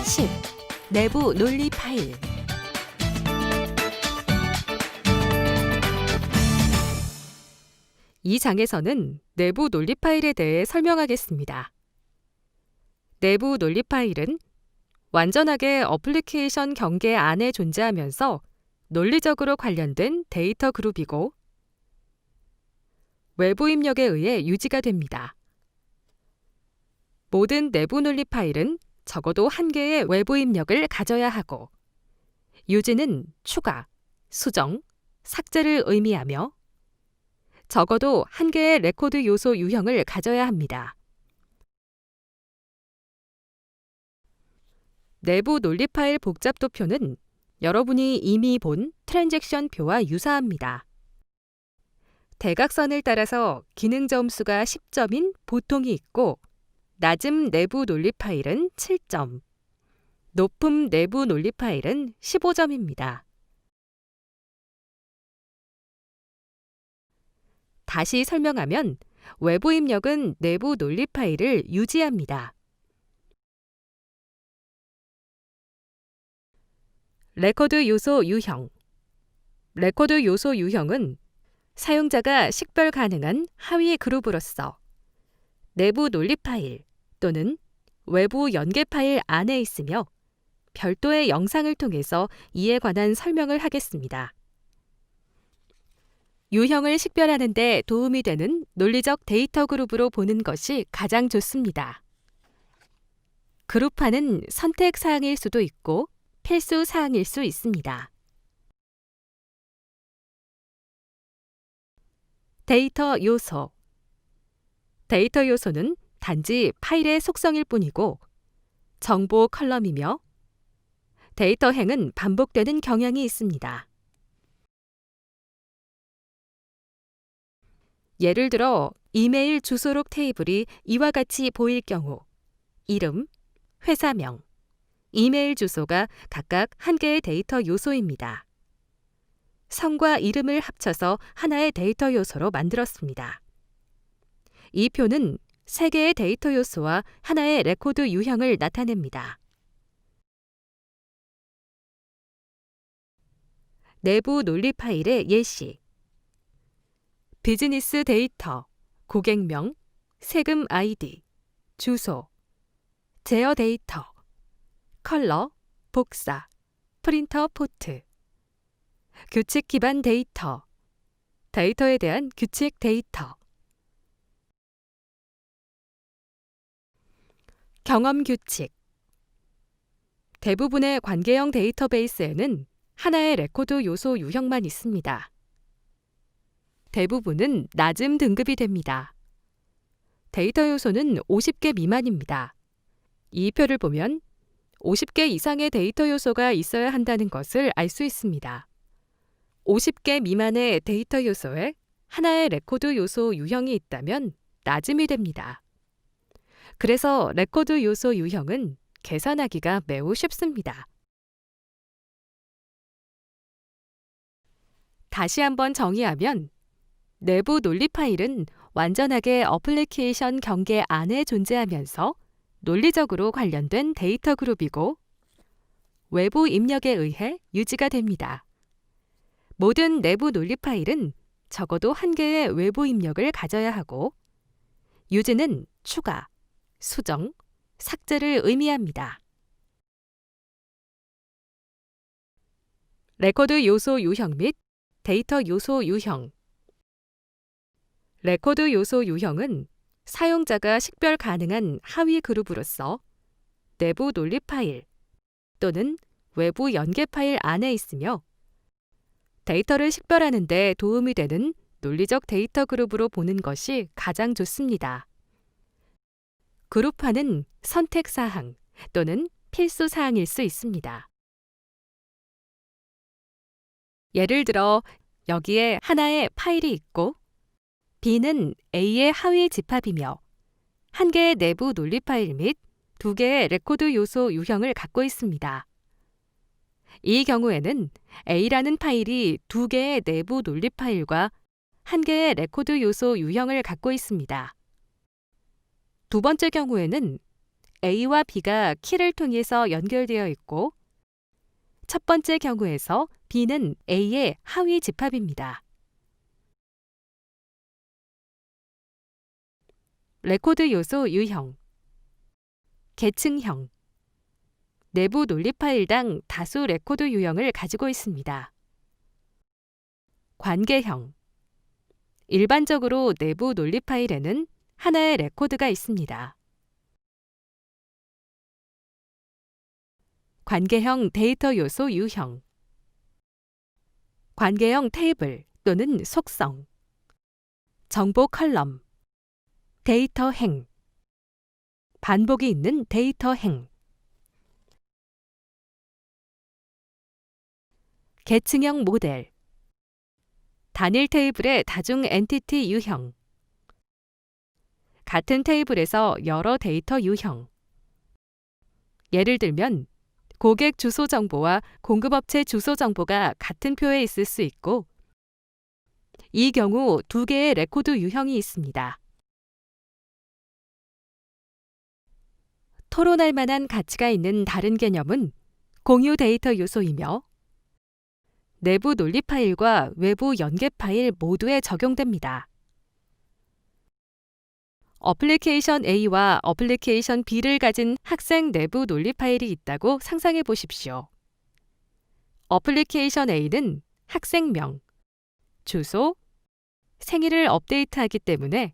10. 내부 논리 파일. 이 장에서는 내부 논리 파일에 대해 설명하겠습니다. 내부 논리 파일은 완전하게 어플리케이션 경계 안에 존재하면서 논리적으로 관련된 데이터 그룹이고 외부 입력에 의해 유지가 됩니다. 모든 내부 논리 파일은 적어도 한 개의 외부 입력을 가져야 하고 유지는 추가, 수정, 삭제를 의미하며 적어도 한 개의 레코드 요소 유형을 가져야 합니다. 내부 논리 파일 복잡도표는 여러분이 이미 본 트랜잭션 표와 유사합니다. 대각선을 따라서 기능 점수가 10점인 보통이 있고 낮음 내부 논리 파일은 7점, 높음 내부 논리 파일은 15점입니다. 다시 설명하면 외부 입력은 내부 논리 파일을 유지합니다. 레코드 요소 유형. 레코드 요소 유형은 사용자가 식별 가능한 하위 그룹으로서 내부 논리 파일 또는 외부 연계 파일 안에 있으며 별도의 영상을 통해서 이에 관한 설명을 하겠습니다. 유형을 식별하는 데 도움이 되는 논리적 데이터 그룹으로 보는 것이 가장 좋습니다. 그룹화는 선택 사항일 수도 있고 필수 사항일 수 있습니다. 데이터 요소. 데이터 요소는 단지 파일의 속성일 뿐이고 정보 컬럼이며 데이터 행은 반복되는 경향이 있습니다. 예를 들어 이메일 주소록 테이블이 이와 같이 보일 경우 이름, 회사명, 이메일 주소가 각각 한 개의 데이터 요소입니다. 성과 이름을 합쳐서 하나의 데이터 요소로 만들었습니다. 이 표는 세 개의 데이터 요소와 하나의 레코드 유형을 나타냅니다. 내부 논리 파일의 예시. 비즈니스 데이터, 고객명, 세금 아이디, 주소, 제어 데이터, 컬러, 복사, 프린터 포트, 규칙 기반 데이터, 데이터에 대한 규칙 데이터, 경험 규칙. 대부분의 관계형 데이터베이스에는 하나의 레코드 요소 유형만 있습니다. 대부분은 낮음 등급이 됩니다. 데이터 요소는 50개 미만입니다. 이 표를 보면 50개 이상의 데이터 요소가 있어야 한다는 것을 알 수 있습니다. 50개 미만의 데이터 요소에 하나의 레코드 요소 유형이 있다면 낮음이 됩니다. 그래서 레코드 요소 유형은 계산하기가 매우 쉽습니다. 다시 한번 정의하면 내부 논리 파일은 완전하게 어플리케이션 경계 안에 존재하면서 논리적으로 관련된 데이터 그룹이고 외부 입력에 의해 유지가 됩니다. 모든 내부 논리 파일은 적어도 한 개의 외부 입력을 가져야 하고 유지는 추가, 수정, 삭제를 의미합니다. 레코드 요소 유형 및 데이터 요소 유형. 레코드 요소 유형은 사용자가 식별 가능한 하위 그룹으로서 내부 논리 파일 또는 외부 연계 파일 안에 있으며 데이터를 식별하는 데 도움이 되는 논리적 데이터 그룹으로 보는 것이 가장 좋습니다. 그룹화는 선택 사항 또는 필수 사항일 수 있습니다. 예를 들어 여기에 하나의 파일이 있고 B는 A의 하위 집합이며 한 개의 내부 논리 파일 및 두 개의 레코드 요소 유형을 갖고 있습니다. 이 경우에는 A라는 파일이 두 개의 내부 논리 파일과 한 개의 레코드 요소 유형을 갖고 있습니다. 두 번째 경우에는 A와 B가 키를 통해서 연결되어 있고 첫 번째 경우에서 B는 A의 하위 집합입니다. 레코드 요소 유형, 계층형, 내부 논리 파일당 다수 레코드 유형을 가지고 있습니다. 관계형, 일반적으로 내부 논리 파일에는 하나의 레코드가 있습니다. 관계형 데이터 요소 유형, 관계형 테이블 또는 속성, 정보 컬럼, 데이터 행, 반복이 있는 데이터 행, 계층형 모델, 단일 테이블의 다중 엔티티 유형, 같은 테이블에서 여러 데이터 유형. 예를 들면 고객 주소 정보와 공급업체 주소 정보가 같은 표에 있을 수 있고 이 경우 두 개의 레코드 유형이 있습니다. 토론할 만한 가치가 있는 다른 개념은 공유 데이터 요소이며 내부 논리 파일과 외부 연계 파일 모두에 적용됩니다. 어플리케이션 A와 어플리케이션 B를 가진 학생 내부 논리 파일이 있다고 상상해 보십시오. 어플리케이션 A는 학생명, 주소, 생일을 업데이트하기 때문에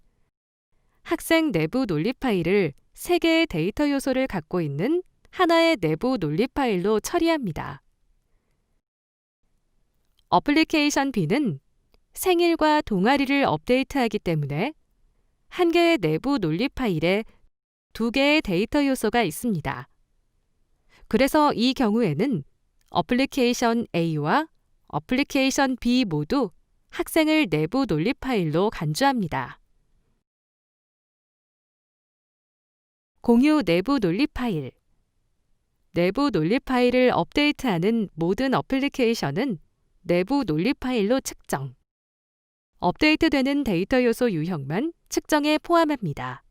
학생 내부 논리 파일을 3개의 데이터 요소를 갖고 있는 하나의 내부 논리 파일로 처리합니다. 어플리케이션 B는 생일과 동아리를 업데이트하기 때문에 한 개의 내부 논리 파일에 2개의 데이터 요소가 있습니다. 그래서 이 경우에는 어플리케이션 A와 어플리케이션 B 모두 학생을 내부 논리 파일로 간주합니다. 공유 내부 논리 파일. 내부 논리 파일을 업데이트하는 모든 어플리케이션은 내부 논리 파일로 측정. 업데이트되는 데이터 요소 유형만 측정에 포함합니다.